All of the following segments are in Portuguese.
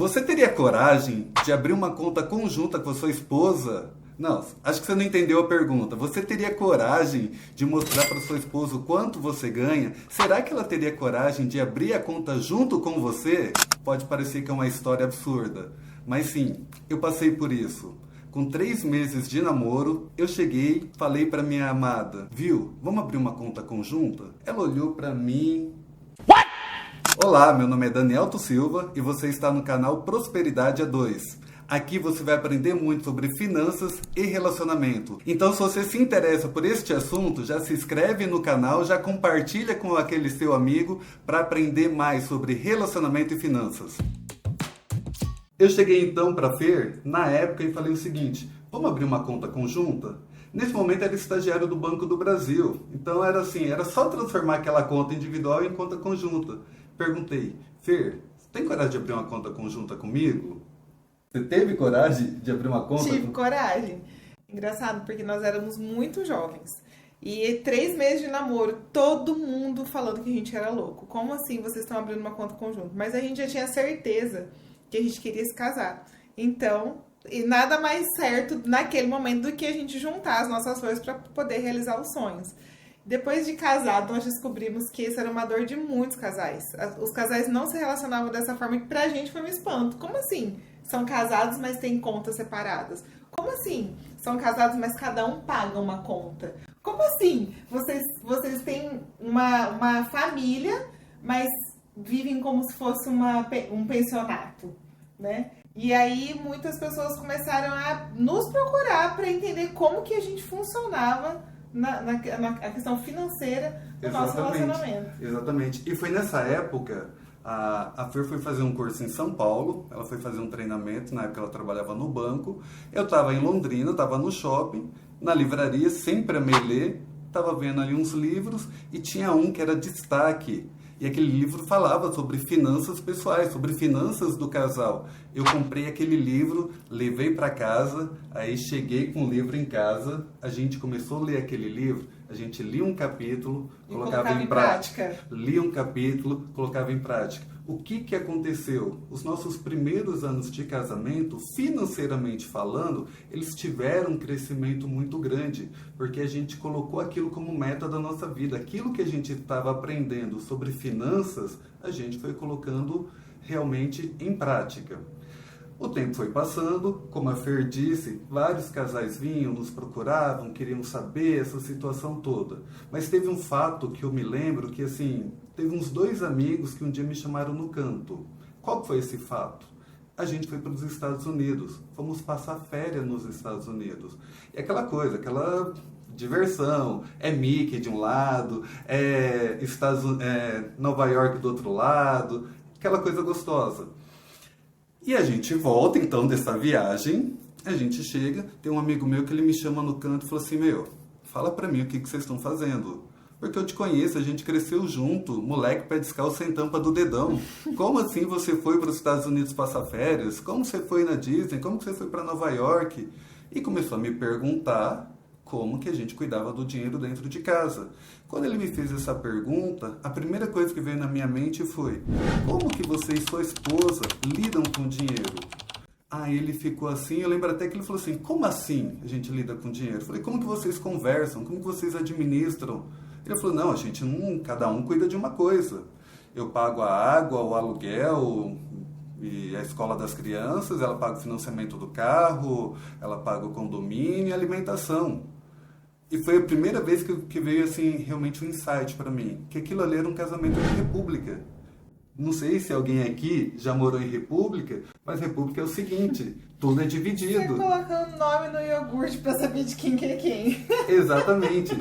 Você teria coragem de abrir uma conta conjunta com a sua esposa? Não, acho que você não entendeu a pergunta. Você teria coragem de mostrar para sua esposa o quanto você ganha? Será que ela teria coragem de abrir a conta junto com você? Pode parecer que é uma história absurda, mas sim, eu passei por isso. Com 3 meses de namoro, eu cheguei, falei para minha amada, viu, vamos abrir uma conta conjunta? Ela olhou para mim... Olá, meu nome é Danielto Silva e você está no canal Prosperidade A2. Aqui você vai aprender muito sobre finanças e relacionamento. Então, se você se interessa por este assunto, já se inscreve no canal, já compartilha com aquele seu amigo para aprender mais sobre relacionamento e finanças. Eu cheguei então para a Fer, na época, e falei o seguinte, vamos abrir uma conta conjunta? Nesse momento era estagiário do Banco do Brasil, então era assim, era só transformar aquela conta individual em conta conjunta. Perguntei, Fer, você tem coragem de abrir uma conta conjunta comigo? Você teve coragem de abrir uma conta? Tive coragem. Engraçado, porque nós éramos muito jovens. E 3 meses de namoro, todo mundo falando que a gente era louco. Como assim vocês estão abrindo uma conta conjunta? Mas a gente já tinha certeza que a gente queria se casar. Então, e nada mais certo naquele momento do que a gente juntar as nossas forças para poder realizar os sonhos. Depois de casado, nós descobrimos que isso era uma dor de muitos casais. Os casais não se relacionavam dessa forma e pra gente foi um espanto. Como assim? São casados, mas têm contas separadas. Como assim? São casados, mas cada um paga uma conta. Como assim? Vocês têm uma família, mas vivem como se fosse um pensionato, né? E aí muitas pessoas começaram a nos procurar para entender como que a gente funcionava na questão financeira do nosso relacionamento. Exatamente. E foi nessa época, a Fer foi fazer um curso em São Paulo, ela foi fazer um treinamento, na época ela trabalhava no banco, eu estava em Londrina, estava no shopping, na livraria, sempre amei ler, estava vendo ali uns livros e tinha um que era destaque. E aquele livro falava sobre finanças pessoais, sobre finanças do casal. Eu comprei aquele livro, levei para casa, aí cheguei com o livro em casa, a gente começou a ler aquele livro, a gente lia um capítulo, colocava em prática. Lia um capítulo, colocava em prática. O que aconteceu? Os nossos primeiros anos de casamento, financeiramente falando, eles tiveram um crescimento muito grande, porque a gente colocou aquilo como meta da nossa vida. Aquilo que a gente estava aprendendo sobre finanças, a gente foi colocando realmente em prática. O tempo foi passando, como a Fer disse, vários casais vinham, nos procuravam, queriam saber essa situação toda. Mas teve um fato que eu me lembro que, assim, teve uns 2 amigos que um dia me chamaram no canto. Qual foi esse fato? A gente foi para os Estados Unidos, fomos passar férias nos Estados Unidos. E aquela coisa, aquela diversão, é Mickey de um lado, Nova York do outro lado, aquela coisa gostosa. E a gente volta, então, dessa viagem, a gente chega, tem um amigo meu que ele me chama no canto e fala assim, fala pra mim o que vocês estão fazendo. Porque eu te conheço, a gente cresceu junto, moleque pé descalço sem tampa do dedão. Como assim você foi para os Estados Unidos passar férias? Como você foi na Disney? Como você foi para Nova York? E começou a me perguntar como que a gente cuidava do dinheiro dentro de casa. Quando ele me fez essa pergunta, a primeira coisa que veio na minha mente foi, como que você e sua esposa lidam com o dinheiro? Aí ele ficou assim, eu lembro até que ele falou assim, como assim a gente lida com dinheiro? Eu falei, como que vocês conversam? Como que vocês administram? Ele falou, não, a gente não, cada um cuida de uma coisa. Eu pago a água, o aluguel e a escola das crianças, ela paga o financiamento do carro, ela paga o condomínio e a alimentação. E foi a primeira vez que veio assim realmente um insight para mim, que aquilo ali era um casamento de república. Não sei se alguém aqui já morou em república, mas república é o seguinte, tudo é dividido. Você colocando nome no iogurte para saber de quem que é quem. Exatamente.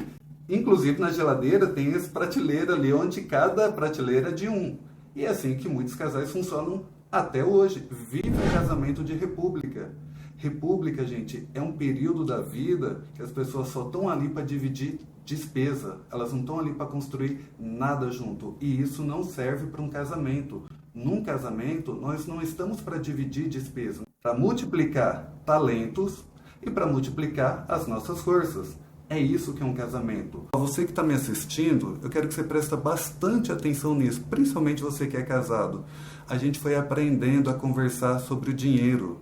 Inclusive na geladeira tem essa prateleira ali, onde cada prateleira é de um. E é assim que muitos casais funcionam até hoje. Vive um casamento de república. República, gente, é um período da vida que as pessoas só estão ali para dividir despesa. Elas não estão ali para construir nada junto. E isso não serve para um casamento. Num casamento, nós não estamos para dividir despesa, para multiplicar talentos e para multiplicar as nossas forças. É isso que é um casamento. Você que está me assistindo, eu quero que você preste bastante atenção nisso, principalmente você que é casado. a gente foi aprendendo a conversar sobre o dinheiro.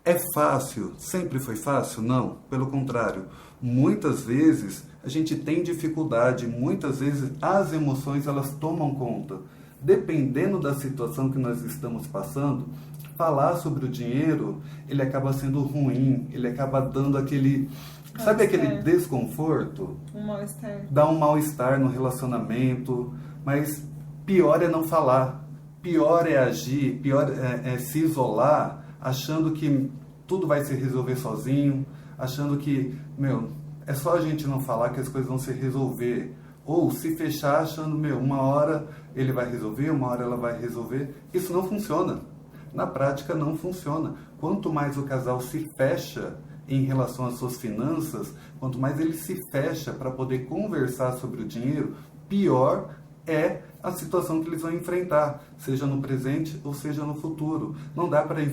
É fácil? Sempre foi fácil? Não, pelo contrário. Muitas vezes a gente tem dificuldade, muitas vezes as emoções elas tomam conta. Dependendo da situação que nós estamos passando, falar sobre o dinheiro, ele acaba sendo ruim, ele acaba dando aquele, sabe aquele desconforto? Um mal-estar. Dá um mal-estar no relacionamento, mas pior é não falar, pior é agir, pior é se isolar, achando que tudo vai se resolver sozinho, achando que, é só a gente não falar que as coisas vão se resolver. Ou se fechar achando, uma hora ele vai resolver, uma hora ela vai resolver. Isso não funciona. Na prática não funciona. Quanto mais o casal se fecha em relação às suas finanças, quanto mais ele se fecha para poder conversar sobre o dinheiro, pior é a situação que eles vão enfrentar, seja no presente ou seja no futuro. Não dá para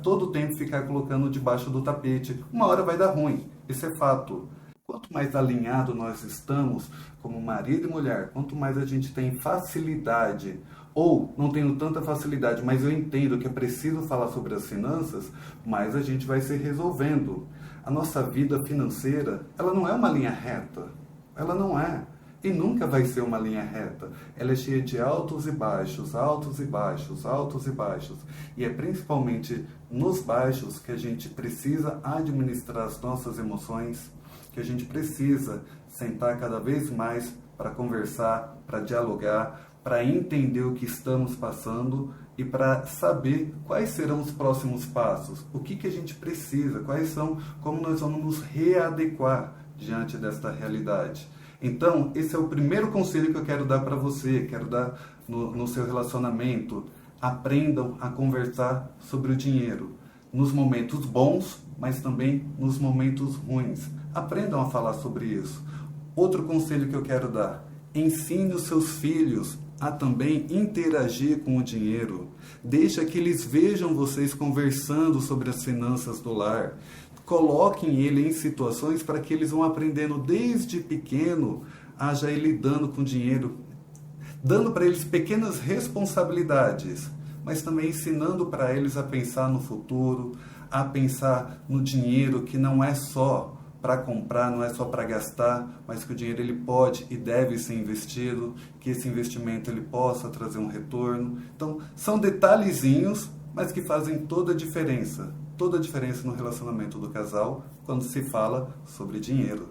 todo o tempo ficar colocando debaixo do tapete. Uma hora vai dar ruim, isso é fato. Quanto mais alinhado nós estamos como marido e mulher, quanto mais a gente tem facilidade, ou não tenho tanta facilidade, mas eu entendo que é preciso falar sobre as finanças, mais a gente vai se resolvendo. A nossa vida financeira, ela não é uma linha reta. Ela não é. E nunca vai ser uma linha reta. Ela é cheia de altos e baixos, altos e baixos, altos e baixos. E é principalmente nos baixos que a gente precisa administrar as nossas emoções, que a gente precisa sentar cada vez mais para conversar, para dialogar, para entender o que estamos passando e para saber quais serão os próximos passos, o que a gente precisa, como nós vamos nos readequar diante desta realidade. Então, esse é o primeiro conselho que eu quero dar para você, quero dar no seu relacionamento. Aprendam a conversar sobre o dinheiro, nos momentos bons, mas também nos momentos ruins. Aprendam a falar sobre isso. Outro conselho que eu quero dar: ensine os seus filhos a também interagir com o dinheiro. Deixa que eles vejam vocês conversando sobre as finanças do lar. Coloquem ele em situações para que eles vão aprendendo desde pequeno a já ir lidando com dinheiro, dando para eles pequenas responsabilidades, mas também ensinando para eles a pensar no futuro, a pensar no dinheiro que não é só para comprar, não é só para gastar, mas que o dinheiro ele pode e deve ser investido, que esse investimento ele possa trazer um retorno. Então, são detalhezinhos, mas que fazem toda a diferença no relacionamento do casal quando se fala sobre dinheiro.